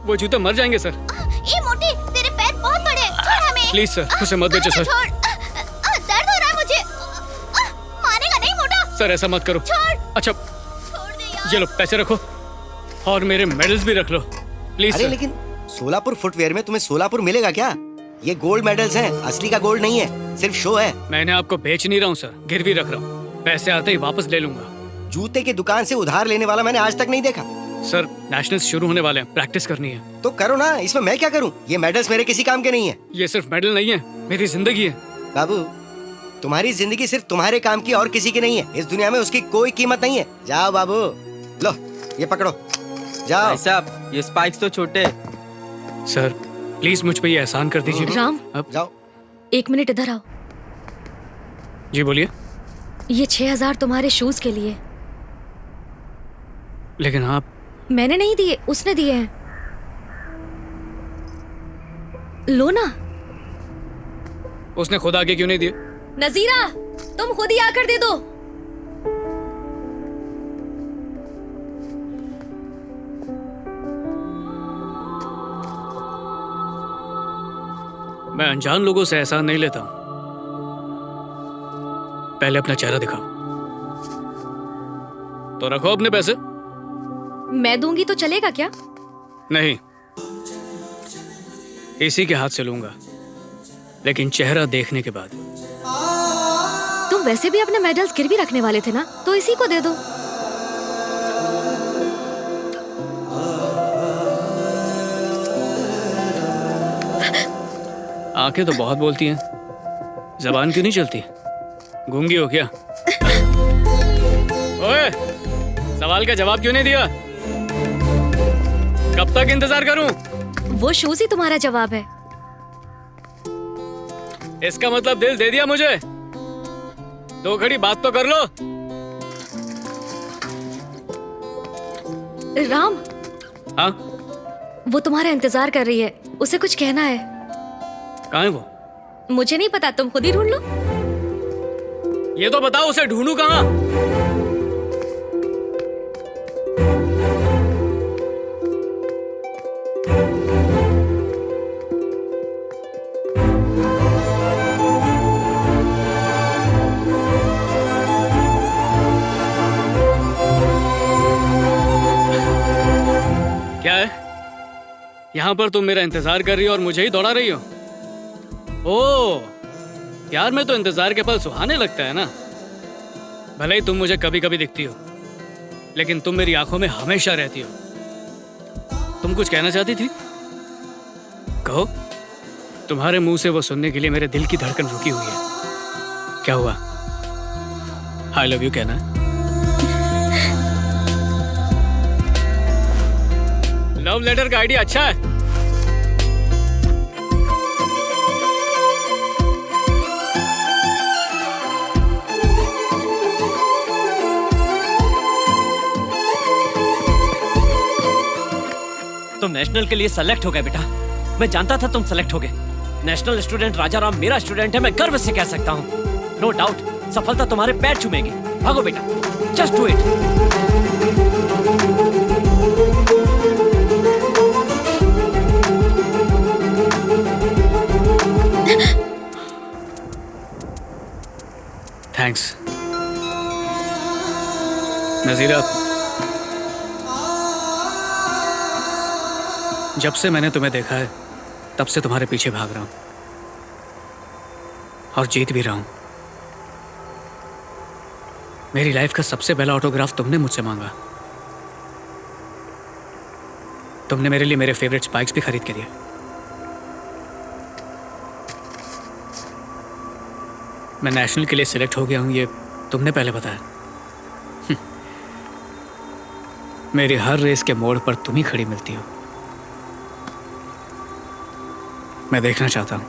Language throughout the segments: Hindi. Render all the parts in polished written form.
वो जूते मर जाएंगे सर। ए मोटे, तेरे पैर बहुत बड़े हैं, छोड़ हमें। प्लीज सर, उसे मत बेचो सर। छोड़, दर्द हो रहा है मुझे। मारेगा नहीं मोटा? सर ऐसा मत करो। छोड़। अच्छा छोड़ दे यार। ये लो पैसे रखो और मेरे मेडल्स भी रख लो प्लीज अरे सर। लेकिन सोलापुर फुटवेयर में तुम्हें सोलापुर मिलेगा क्या? ये गोल्ड मेडल्स हैं, असली का गोल्ड नहीं है, सिर्फ शो है। मैंने आपको बेच नहीं रहा हूँ सर, गिरवी रख रहा हूँ। पैसे आते ही वापस ले लूंगा। जूते की दुकान से उधार लेने वाला मैंने आज तक नहीं देखा। सर नेशनल्स शुरू होने वाले हैं, प्रैक्टिस करनी है। तो करो ना, इसमें मैं क्या करूं? ये मेडल्स मेरे किसी काम के नहीं है। ये सिर्फ मेडल नहीं है, मेरी जिंदगी है। बाबू, तुम्हारी जिंदगी सिर्फ तुम्हारे काम की और किसी की नहीं है। इस दुनिया में उसकी कोई कीमत नहीं है। जाओ बाबू, लो ये पकड़ो, जाओ। भाई साहब, ये स्पाइक्स तो छोटे। सर प्लीज मुझ पे ये एहसान कर दीजिए। राम, अब जाओ। 1 मिनट इधर आओ। जी बोलिए। ये 6000 तुम्हारे शूज के लिए। लेकिन आप मैंने नहीं दिए, उसने दिए हैं। लो ना। उसने खुद आगे क्यों नहीं दिए? नजीरा, तुम खुद ही आकर दे दो। मैं अनजान लोगों से एहसान नहीं लेता हूं। पहले अपना चेहरा दिखाओ। तो रखो अपने पैसे। मैं दूंगी तो चलेगा क्या? नहीं, इसी के हाथ से लूंगा, लेकिन चेहरा देखने के बाद। तुम वैसे भी अपने मेडल्स गिरवी रखने वाले थे ना, तो इसी को दे दो। आंखें तो बहुत बोलती हैं, जबान क्यों नहीं चलती? गूंगी हो क्या? ओए, सवाल का जवाब क्यों नहीं दिया? कब तक इंतजार करूं? वो शूज ही तुम्हारा जवाब है। इसका मतलब दिल दे दिया मुझे? 2 घड़ी बात तो कर लो। राम, हाँ, वो तुम्हारा इंतजार कर रही है, उसे कुछ कहना है। कहाँ है वो? मुझे नहीं पता, तुम खुद ही ढूंढ लो। ये तो बताओ, उसे ढूंढूं कहाँ? क्या है? यहाँ पर तुम मेरा इंतजार कर रही हो और मुझे ही दौड़ा रही हो? ओह, यार मैं तो इंतजार के पल सुहाने लगता है ना। भले ही तुम मुझे कभी कभी दिखती हो, लेकिन तुम मेरी आंखों में हमेशा रहती हो। तुम कुछ कहना चाहती थी? कहो। तुम्हारे मुंह से वो सुनने के लिए मेरे दिल की धड़कन रुकी हुई है। क्या हुआ? आई लव यू कहना है? लव लेटर का आइडिया अच्छा है। तुम नेशनल के लिए सेलेक्ट हो गए बेटा। मैं जानता था तुम सेलेक्ट हो गए। नेशनल स्टूडेंट राजाराम मेरा स्टूडेंट है, मैं गर्व से कह सकता हूँ। नो डाउट सफलता तुम्हारे पैर चूमेगी। भागो बेटा, जस्ट डू इट। थैंक्स नजीरा। जब से मैंने तुम्हें देखा है, तब से तुम्हारे पीछे भाग रहा हूं और जीत भी रहा हूं। मेरी लाइफ का सबसे पहला ऑटोग्राफ तुमने मुझसे मांगा। तुमने मेरे लिए मेरे फेवरेट स्पाइक्स भी खरीद के दिए। मैं नेशनल के लिए सिलेक्ट हो गया हूं, ये तुमने पहले बताया। मेरी हर रेस के मोड़ पर तुम ही खड़ी मिलती हो। मैं देखना चाहता हूं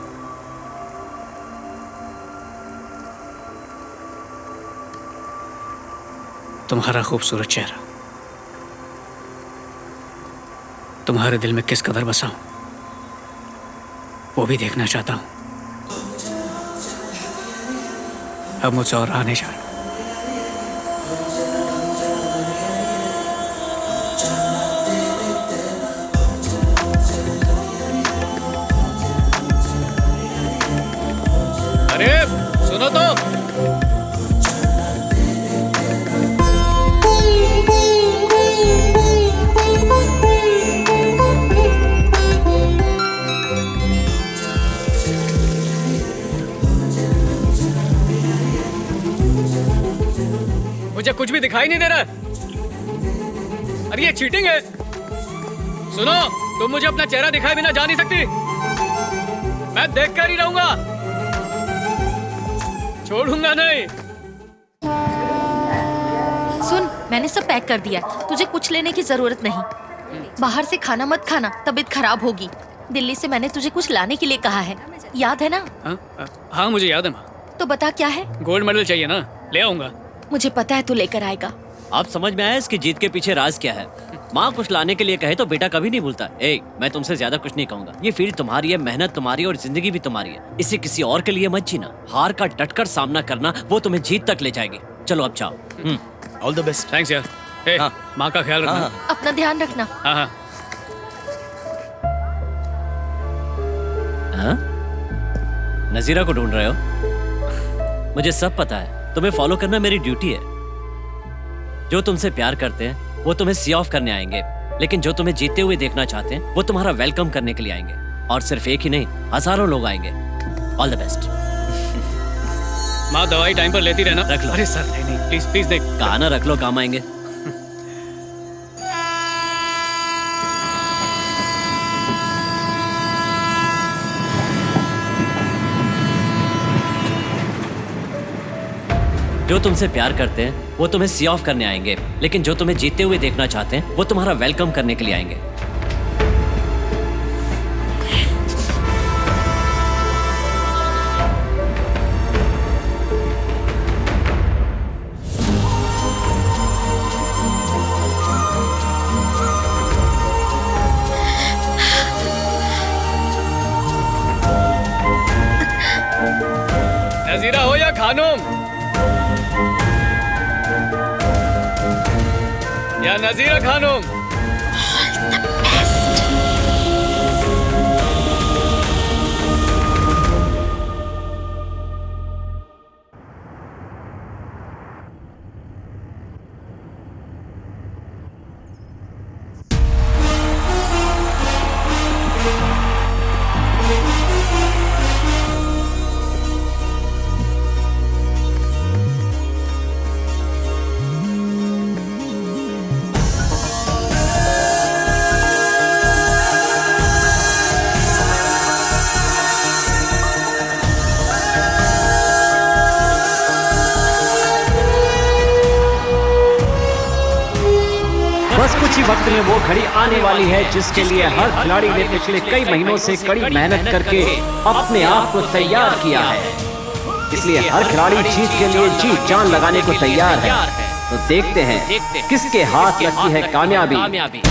तुम्हारा खूबसूरत चेहरा, तुम्हारे दिल में किस कदर बसा हूं, वो भी देखना चाहता हूं। अब मुझसे और आने जाए। कुछ भी दिखाई नहीं दे रहा? अरे ये चीटिंग है। सुनो, तुम मुझे अपना चेहरा दिखाए बिना जा नहीं सकती। मैं देख कर ही रहूंगा, छोड़ूंगा नहीं। सुन, मैंने सब पैक कर दिया है, तुझे कुछ लेने की जरूरत नहीं। बाहर से खाना मत खाना, तबीयत खराब होगी। दिल्ली से मैंने तुझे कुछ लाने के लिए कहा है, याद है ना? हाँ मुझे याद है माँ। तो बता क्या है? गोल्ड मेडल चाहिए ना, ले आऊंगा। मुझे पता है तू लेकर आएगा। आप समझ में आया इसकी जीत के पीछे राज क्या है? माँ कुछ लाने के लिए कहे तो बेटा कभी नहीं भूलता। मैं तुमसे ज्यादा कुछ नहीं कहूंगा। ये फील्ड तुम्हारी है, मेहनत तुम्हारी है और जिंदगी भी तुम्हारी है। इसे किसी और के लिए मत जीना। हार का डटकर सामना करना, वो तुम्हें जीत तक ले जाएगी। चलो अब जाओ। All the best. थैंक्स यार। हाँ। माँ का ख्याल रखना। अपना ध्यान रखना। हाँ हाँ। नजीरा को ढूंढ रहे हो? मुझे सब पता है, तुम्हें फॉलो करना मेरी ड्यूटी है। जो तुमसे प्यार करते हैं वो तुम्हें सी ऑफ करने आएंगे, लेकिन जो तुम्हें जीते हुए देखना चाहते हैं वो तुम्हारा वेलकम करने के लिए आएंगे। और सिर्फ एक ही नहीं, हजारों लोग आएंगे। All the best. माँ दवाई टाइम पर लेती रहना। रख लो। अरे सर नहीं प्लीज प्लीज देख। कहा ना रख लो, काम आएंगे। जो तुमसे प्यार करते हैं वो तुम्हें सी ऑफ करने आएंगे, लेकिन जो तुम्हें जीते हुए देखना चाहते हैं वो तुम्हारा वेलकम करने के लिए आएंगे। नजीरा हो या खानूम, या नजीरा खानूम। बस कुछ ही वक्त में वो घड़ी आने वाली है जिसके लिए हर खिलाड़ी ने पिछले कई महीनों से कड़ी मेहनत करके अपने आप को तैयार किया है। इसलिए हर खिलाड़ी जीत के लिए जी जान लगाने को तैयार है। तो देखते हैं किसके हाथ लगती है कामयाबी।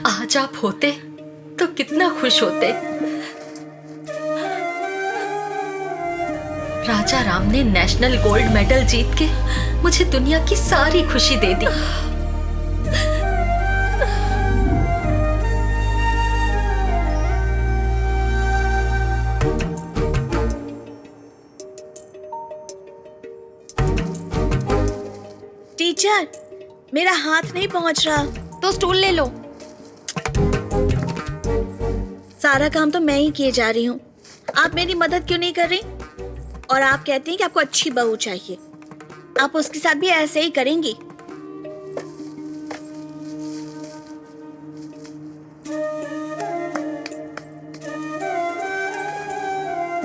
आज आप होते तो कितना खुश होते। राजा राम ने नेशनल गोल्ड मेडल जीत के मुझे दुनिया की सारी खुशी दे दी। टीचर, मेरा हाथ नहीं पहुंच रहा। तो स्टूल ले लो। सारा काम तो मैं ही किए जा रही हूँ, आप मेरी मदद क्यों नहीं कर रही? और आप कहती हैं कि आपको अच्छी बहू चाहिए, आप उसके साथ भी ऐसे ही करेंगी?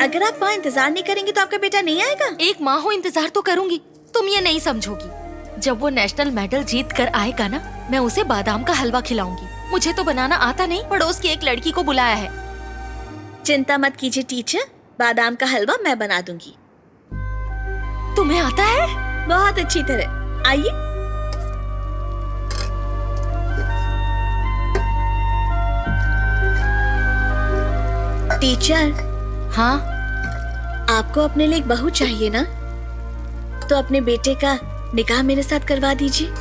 अगर आप वहाँ इंतजार नहीं करेंगी तो आपका बेटा नहीं आएगा? एक माँ हो, इंतजार तो करूंगी। तुम ये नहीं समझोगी। जब वो नेशनल मेडल जीत कर आएगा ना, मैं उसे बादाम का हलवा खिलाऊंगी। मुझे तो बनाना आता नहीं, पड़ोस की एक लड़की को बुलाया है। चिंता मत कीजिए टीचर, बादाम का हलवा मैं बना दूंगी। तुम्हें आता है? बहुत अच्छी तरह। आइए। टीचर, हाँ, आपको अपने लिए एक बहू चाहिए ना, तो अपने बेटे का निकाह मेरे साथ करवा दीजिए।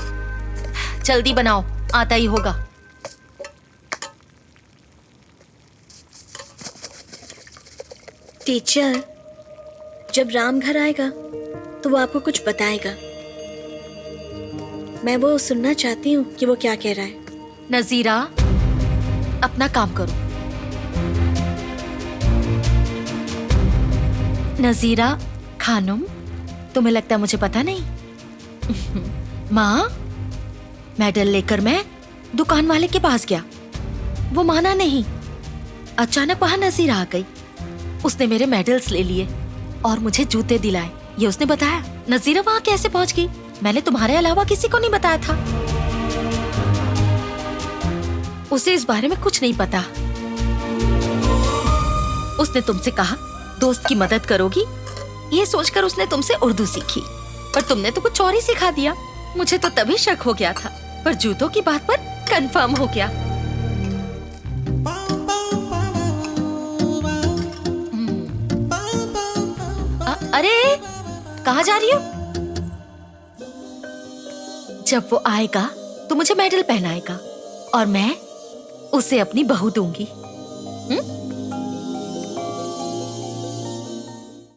जल्दी बनाओ, आता ही होगा। टीचर, जब राम घर आएगा तो वो आपको कुछ बताएगा। मैं वो सुनना चाहती हूँ कि वो क्या कह रहा है। नजीरा, अपना काम करो। नजीरा खानुम, तुम्हें लगता है मुझे पता नहीं? माँ, मेडल लेकर मैं दुकान वाले के पास गया, वो माना नहीं। अचानक वहां नजीरा आ गई, उसने मेरे मेडल्स ले लिए और मुझे जूते दिलाए, ये उसने बताया। नजीरा वहां कैसे पहुंच गई? मैंने तुम्हारे अलावा किसी को नहीं बताया था। उसे इस बारे में कुछ नहीं पता। उसने तुमसे कहा दोस्त की मदद करोगी, ये सोचकर उसने तुमसे उर्दू सीखी, पर तुमने तो कुछ और ही सिखा दिया। मुझे तो तभी शक हो गया था, पर जूतों की बात पर कंफर्म हो गया। अरे कहाँ जा रही हो? जब वो आएगा तो मुझे मेडल पहनाएगा और मैं उसे अपनी बहू दूंगी।